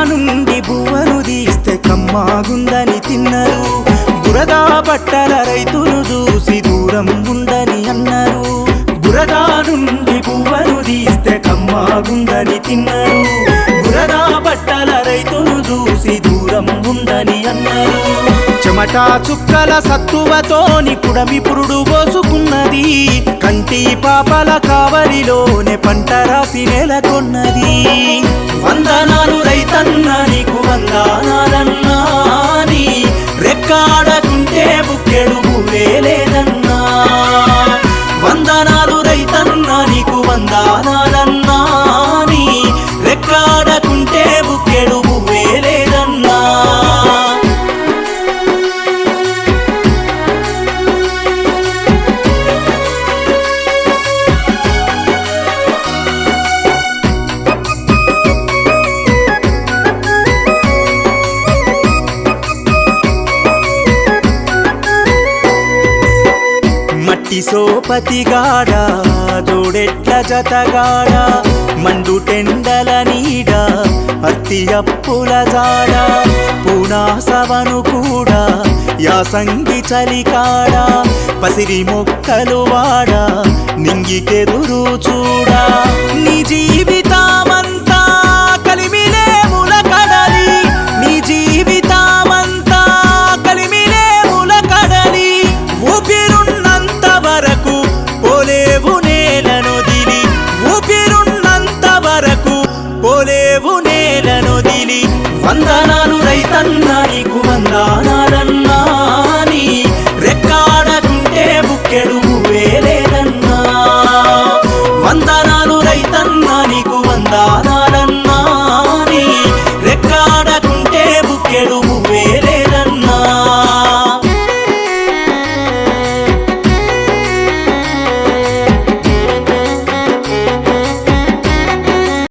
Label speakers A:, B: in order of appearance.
A: నుండి బువ్వను తీస్తే కమ్మాగుందని తిన్నారు. బురదా బట్టల రైతును చూసి దూరం ఉందని అన్నారు. బురదా నుండి బువ్వను తీస్తే కమ్మాగుందని తిన్నారు. బురదా బట్టల రైతును చూసి దూరం ఉందని అన్నారు. చెమటా చుక్కల సత్తువతోని పుడమి పురుడు పోసుకున్నది. కంటి పాపల కావలిలోనే పంట రాసి నెలకొన్నది. వందనాలు రైతన్నా నీకు వందనాలన్నా, నీ రెక్కాడకుంటే బుక్కెడు భూవే లేదన్నా. వందనాలు రైతన్నా నీకు వందనాలన్నా, నీ రెక్కాడకుంటే బుక్కెడు భూవే లేదన్నా. మట్టి సోపతిగాడ జోడెట్ల జతగాడ, మండు టెండల నీడ అత్తి అప్పుల జాడ, పూనాసవను కూడా యాసంగి చలికాడ, పసిరి మొక్కలు వాడ నింగికెదురు చూడా. నీ జీవితమంతా కలిమిలేముల కడలి, నీ జీవితమంతా కలిమిలేముల కడలి, ఊపిరున్నంత వరకు పోలేవు నేలనొదిలి, ఊపిరున్నంత వరకు పోలేవు నేలనొదిలి. వందనాలు రైతన్నా నీకు వందనాలన్నా, నీ రెక్కాడకుంటే బుక్కెడు భూవే లేదన్నా. వందనాలు రైతన్నా నీకు వందనాలన్నా.